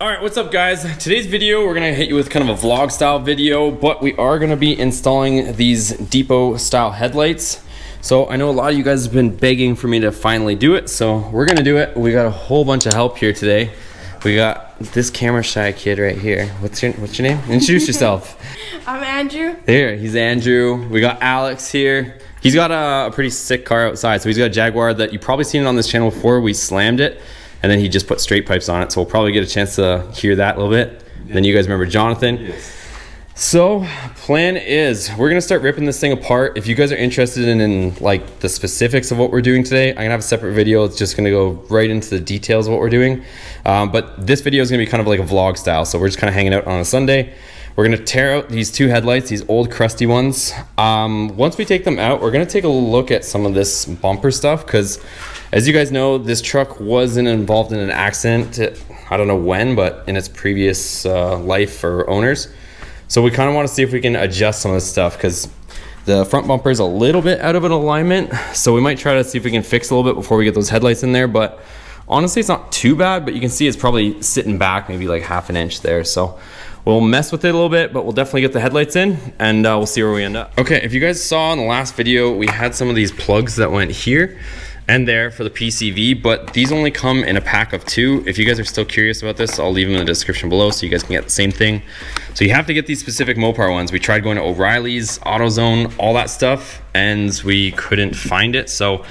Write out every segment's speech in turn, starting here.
Alright, what's up guys? Today's video, we're gonna hit you with kind of a vlog style video, but we are gonna be installing these DEPO style headlights. So I know a lot of you guys have been begging for me to finally do it, so we're gonna do it. We got a whole bunch of help here today. We got this camera shy kid right here. What's your name? Introduce yourself. I'm Andrew. There, he's Andrew. We got Alex here. He's got a pretty sick car outside. So he's got a Jaguar that you've probably seen it on this channel before. We slammed it, and then he just put straight pipes on it. So we'll probably get a chance to hear that a little bit. Yeah. Then you guys remember Jonathan. Yes. So plan is we're gonna start ripping this thing apart. If you guys are interested in like the specifics of what we're doing today, I'm gonna have a separate video. It's just gonna go right into the details of what we're doing. But this video is gonna be kind of like a vlog style. So we're just kind of hanging out on a Sunday. We're gonna tear out these two headlights, these old crusty ones. Once we take them out, we're gonna take a look at some of this bumper stuff, because as you guys know, this truck wasn't involved in an accident, I don't know when, but in its previous life or owners. So we kind of want to see if we can adjust some of this stuff, because the front bumper is a little bit out of an alignment. So we might try to see if we can fix a little bit before we get those headlights in there. But honestly, it's not too bad, but you can see it's probably sitting back maybe like half an inch there. So we'll mess with it a little bit, but we'll definitely get the headlights in, and we'll see where we end up. Okay, if you guys saw in the last video, we had some of these plugs that went here and there for the PCV, but these only come in a pack of 2. If you guys are still curious about this, I'll leave them in the description below so you guys can get the same thing. So you have to get these specific MOPAR ones. We tried going to O'Reilly's, AutoZone, all that stuff, and we couldn't find it. So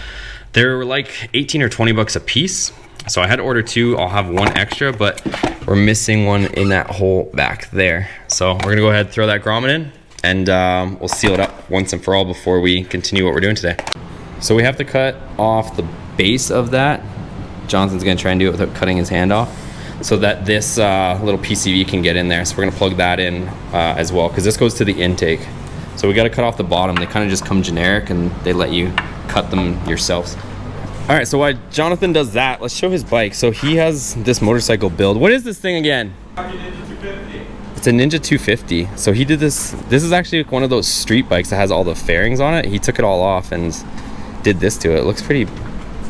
they're like 18 or 20 bucks a piece. So I had to order 2. I'll have 1 extra, but we're missing one in that hole back there. So we're gonna go ahead and throw that grommet in, and we'll seal it up once and for all before we continue what we're doing today. So we have to cut off the base of that. Jonathan's gonna try and do it without cutting his hand off, so that this little PCV can get in there. So we're gonna plug that in as well, because this goes to the intake. So we gotta cut off the bottom. They kind of just come generic, and they let you cut them yourselves. All right, so while Jonathan does that, let's show his bike. So he has this motorcycle build. What is this thing again? It's a Ninja 250. So he did this. This is actually one of those street bikes that has all the fairings on it. He took it all off and did this to it. It looks pretty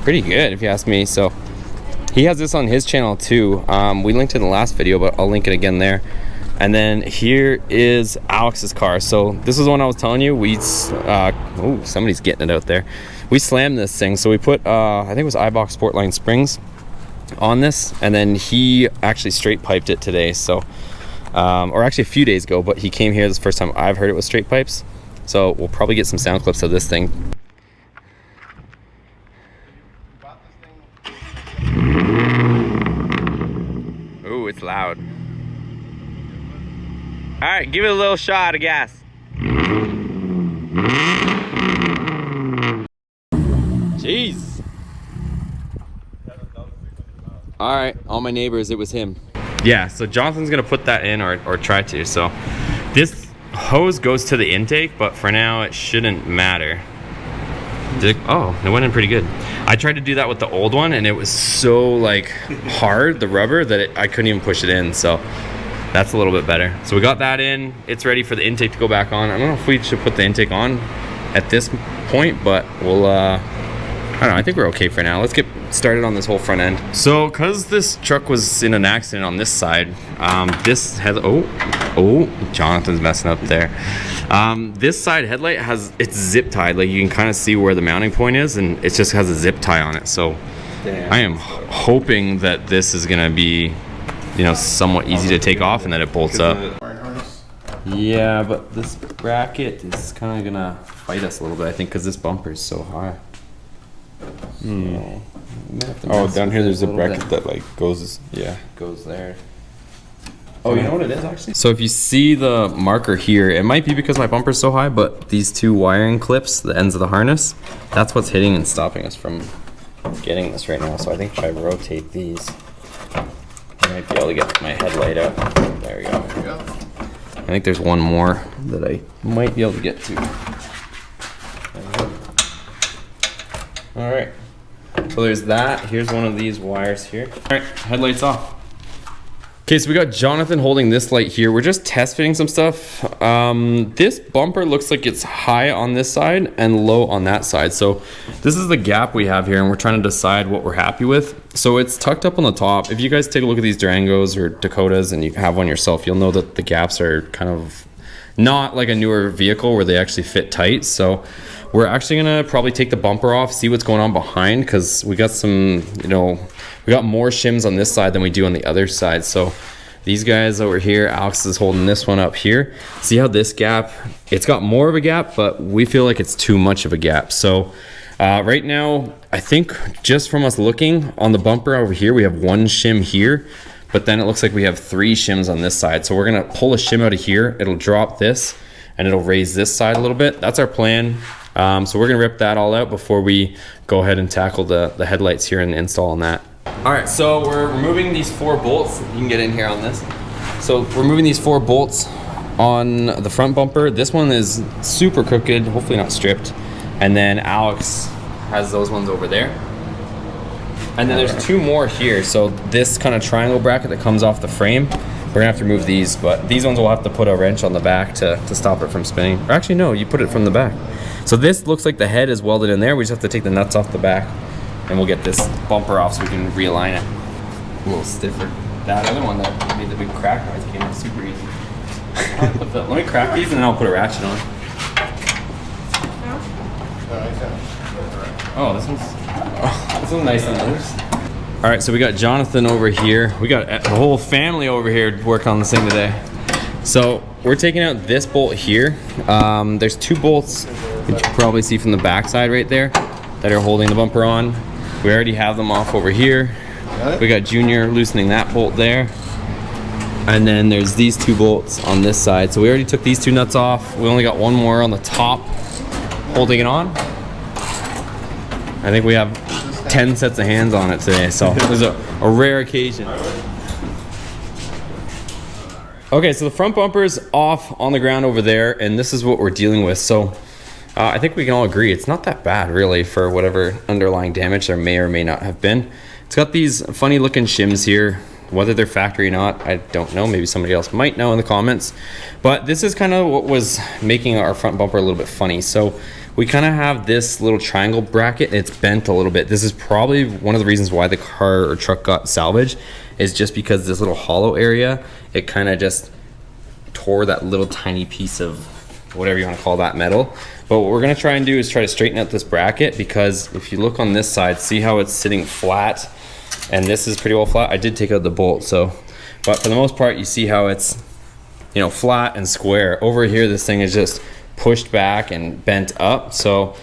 good if you ask me. So he has this on his channel too. We linked it in the last video, but I'll link it again there. And then here is Alex's car. So this is one I was telling you. Oh, somebody's getting it out there. We slammed this thing. So we put I think it was iBox Sportline springs on this, and then he actually straight piped it today. So or actually a few days ago, but he came here. This is the first time I've heard it with straight pipes. So we'll probably get some sound clips of this thing. Ooh, it's loud. All right, give it a little shot of gas. Jeez. All right, all my neighbors, it was him. Yeah, so Jonathan's gonna put that in, or try to. So this hose goes to the intake, but for now it shouldn't matter. Oh, it went in pretty good. I tried to do that with the old one, and it was so like hard, the rubber, that I couldn't even push it in. So that's a little bit better. So we got that in. It's ready for the intake to go back on. I don't know if we should put the intake on at this point, but we'll I don't know, I think we're okay for now. Let's get started on this whole front end. So because this truck was in an accident on this side, this has Jonathan's messing up there. This side headlight it's zip tied. Like you can kind of see where the mounting point is, and it just has a zip tie on it. So damn. I am hoping that this is gonna be, you know, somewhat easy to take off and that it bolts up. Yeah, but this bracket is kind of gonna fight us a little bit, I think, because this bumper is so high. So oh, down here there's a bracket that like goes, yeah, goes there. Oh, you know what it is actually? So if you see the marker here, it might be because my bumper's so high, but these 2 wiring clips, the ends of the harness, that's what's hitting and stopping us from getting this right now. So I think if I rotate these, I might be able to get my headlight out. There we go. There we go. I think there's one more that I might be able to get to. All right. So there's that. Here's one of these wires here. All right, headlights off. Okay, so we got Jonathan holding this light here. We're just test fitting some stuff. This bumper looks like it's high on this side and low on that side. So this is the gap we have here, and we're trying to decide what we're happy with. So it's tucked up on the top. If you guys take a look at these Durangos or Dakotas and you have one yourself, you'll know that the gaps are kind of not like a newer vehicle where they actually fit tight. So we're actually gonna probably take the bumper off, see what's going on behind, because we got some, you know, we got more shims on this side than we do on the other side. So these guys over here, Alex is holding this one up here. See how this gap, it's got more of a gap, but we feel like it's too much of a gap. So right now, I think just from us looking on the bumper over here, we have one shim here, but then it looks like we have 3 shims on this side. So we're gonna pull a shim out of here, it'll drop this, and it'll raise this side a little bit. That's our plan. So we're gonna rip that all out before we go ahead and tackle the headlights here and install on that. All right, so we're removing these 4 bolts. You can get in here on this. So we're removing these 4 bolts on the front bumper. This one is super crooked, hopefully not stripped. And then Alex has those ones over there. And then there's 2 more here. So this kind of triangle bracket that comes off the frame, we're gonna have to remove these, but these ones we'll have to put a wrench on the back to stop it from spinning. Or actually no, you put it from the back. So this looks like the head is welded in there. We just have to take the nuts off the back, and we'll get this bumper off so we can realign it a little stiffer. That other one that made the big crack noise came out super easy. Let me crack these and then I'll put a ratchet on. Oh, this one's nice and loose. All right, so we got Jonathan over here. We got the whole family over here working on this thing today. So we're taking out this bolt here. There's 2 bolts, which you can probably see from the back side right there, that are holding the bumper on. We already have them off over here. We got Junior loosening that bolt there. And then there's these 2 bolts on this side. So we already took these 2 nuts off. We only got 1 more on the top holding it on. I think we have 10 sets of hands on it today, so this is a rare occasion. Okay, so the front bumper's off on the ground over there, and this is what we're dealing with. So I think we can all agree it's not that bad really for whatever underlying damage there may or may not have been. It's got these funny looking shims here. Whether they're factory or not, I don't know. Maybe somebody else might know in the comments. But this is kind of what was making our front bumper a little bit funny. So we kind of have this little triangle bracket. It's bent a little bit. This is probably one of the reasons why the car or truck got salvaged, is just because this little hollow area, it kind of just tore that little tiny piece of whatever you want to call that metal. But what we're going to try and do is try to straighten out this bracket, because if you look on this side, see how it's sitting flat, and this is pretty well flat. I did take out the bolt, so, but for the most part, you see how it's, you know, flat and square. Over here, this thing is just pushed back and bent up. So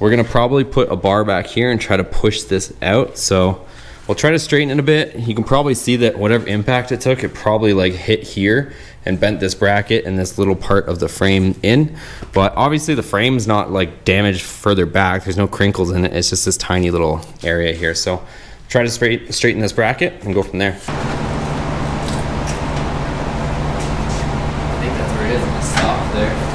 we're gonna probably put a bar back here and try to push this out. So we'll try to straighten it a bit. You can probably see that whatever impact it took, it probably like hit here and bent this bracket and this little part of the frame in. But obviously the frame's not like damaged further back. There's no crinkles in it. It's just this tiny little area here. So try to straighten this bracket and go from there. I think that's where it is. It's stop there.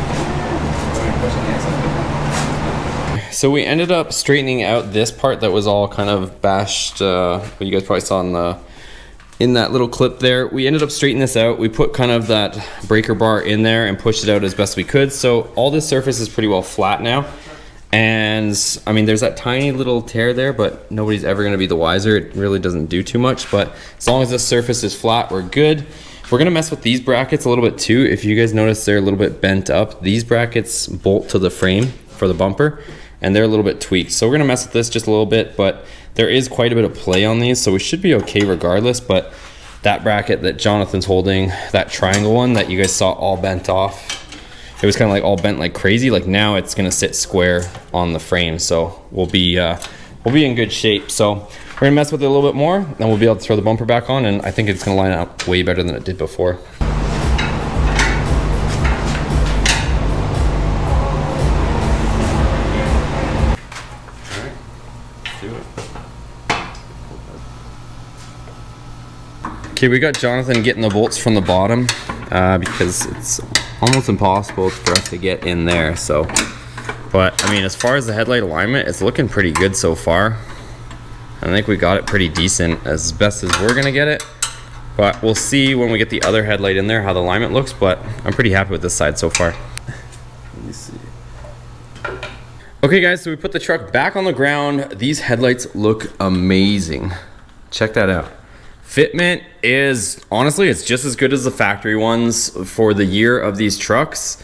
So we ended up straightening out this part that was all kind of bashed. What you guys probably saw in that little clip there. We ended up straightening this out. We put kind of that breaker bar in there and pushed it out as best we could. So all this surface is pretty well flat now. And I mean, there's that tiny little tear there, but nobody's ever gonna be the wiser. It really doesn't do too much, but as long as this surface is flat, we're good. We're gonna mess with these brackets a little bit too. If you guys notice, they're a little bit bent up. These brackets bolt to the frame for the bumper, and they're a little bit tweaked. So we're gonna mess with this just a little bit, but there is quite a bit of play on these, so we should be okay regardless. But that bracket that Jonathan's holding, that triangle one that you guys saw all bent off, it was kind of like all bent like crazy. Like now it's gonna sit square on the frame, so we'll be in good shape. So we're gonna mess with it a little bit more, then we'll be able to throw the bumper back on, and I think it's gonna line up way better than it did before. Okay, we got Jonathan getting the bolts from the bottom because it's almost impossible for us to get in there. So, but I mean, as far as the headlight alignment, it's looking pretty good so far. I think we got it pretty decent, as best as we're gonna get it. But we'll see when we get the other headlight in there how the alignment looks, but I'm pretty happy with this side so far. Let me see. Okay guys, so we put the truck back on the ground. These headlights look amazing. Check that out. Fitment is, honestly, it's just as good as the factory ones for the year of these trucks.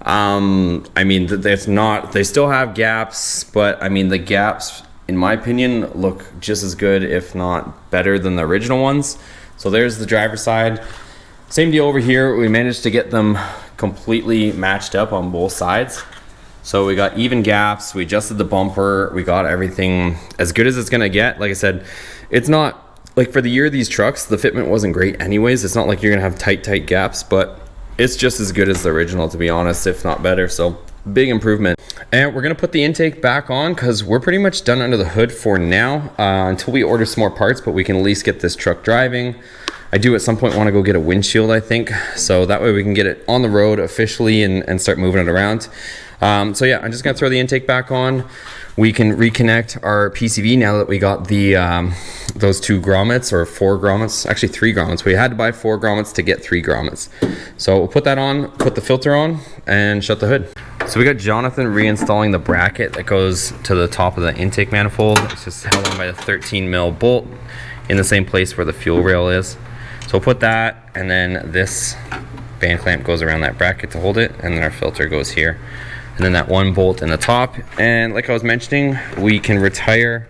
I mean, it's not, they still have gaps, but I mean, the gaps, in my opinion, look just as good, if not better than the original ones. So there's the driver's side. Same deal over here. We managed to get them completely matched up on both sides. So we got even gaps, we adjusted the bumper, we got everything as good as it's gonna get. Like I said, it's not, like for the year of these trucks, the fitment wasn't great anyways. It's not like you're gonna have tight gaps, but it's just as good as the original, to be honest, if not better. So big improvement. And we're gonna put the intake back on because we're pretty much done under the hood for now, until we order some more parts, but we can at least get this truck driving. I do at some point want to go get a windshield, I think, so that way we can get it on the road officially and start moving it around. So yeah, I'm just gonna throw the intake back on. We can reconnect our PCV now that we got the those 2 grommets, or 4 grommets, actually 3 grommets. We had to buy 4 grommets to get 3 grommets. So we'll put that on, put the filter on, and shut the hood. So we got Jonathan reinstalling the bracket that goes to the top of the intake manifold. It's just held on by a 13 mil bolt in the same place where the fuel rail is. So we'll put that, and then this band clamp goes around that bracket to hold it, and then our filter goes here. And then that 1 bolt in the top. And like I was mentioning, we can retire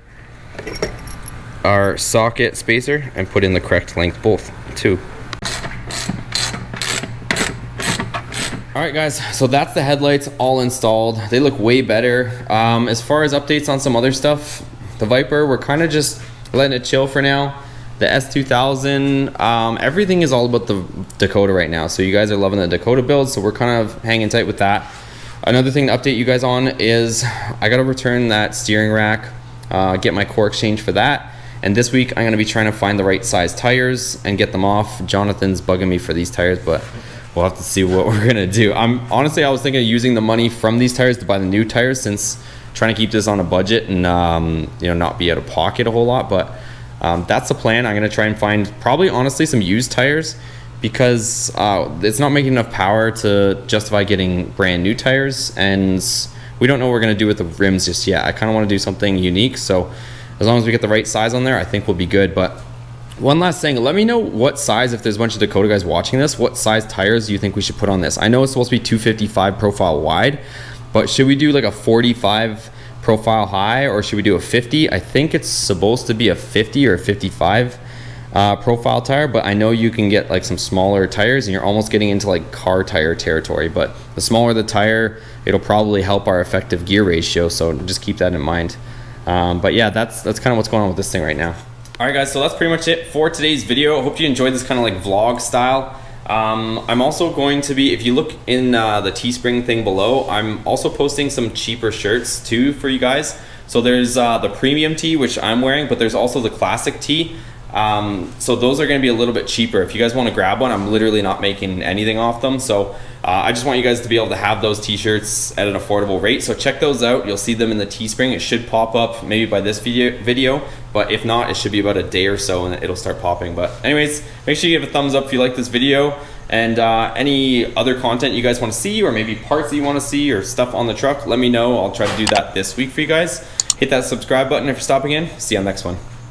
our socket spacer and put in the correct length bolt too. All right guys, so that's the headlights all installed. They look way better. As far as updates on some other stuff, the Viper, we're kind of just letting it chill for now. The S2000, everything is all about the Dakota right now. So you guys are loving the Dakota build, so we're kind of hanging tight with that. Another thing to update you guys on is I gotta return that steering rack, get my core exchange for that. And this week I'm gonna be trying to find the right size tires and get them off. Jonathan's bugging me for these tires, but we'll have to see what we're gonna do. Honestly, I was thinking of using the money from these tires to buy the new tires, since trying to keep this on a budget and you know, not be out of pocket a whole lot. But that's the plan. I'm gonna try and find probably honestly some used tires, because it's not making enough power to justify getting brand new tires, and we don't know what we're gonna do with the rims just yet. I kind of want to do something unique, so as long as we get the right size on there, I think we'll be good. But one last thing, let me know what size, if there's a bunch of Dakota guys watching this, what size tires do you think we should put on this? I know it's supposed to be 255 profile wide, but should we do like a 45 profile high, or should we do a 50? I think it's supposed to be a 50 or a 55 profile tire, but I know you can get like some smaller tires and you're almost getting into like car tire territory. But the smaller the tire, it'll probably help our effective gear ratio, so just keep that in mind. But yeah, that's kind of what's going on with this thing right now. All right guys, so that's pretty much it for today's video. I hope you enjoyed this kind of like vlog style. I'm also going to be, if you look in the Teespring thing below, I'm also posting some cheaper shirts too for you guys. So there's the premium tee, which I'm wearing, but there's also the classic tee. So those are going to be a little bit cheaper. If you guys want to grab one, I'm literally not making anything off them. So I just want you guys to be able to have those t-shirts at an affordable rate. So check those out. You'll see them in the Teespring. It should pop up maybe by this video, but if not, it should be about a day or so and it'll start popping. But anyways, make sure you give a thumbs up if you like this video, and any other content you guys want to see, or maybe parts that you want to see or stuff on the truck, let me know. I'll try to do that this week for you guys. Hit that subscribe button if you're stopping in. See you on the next one.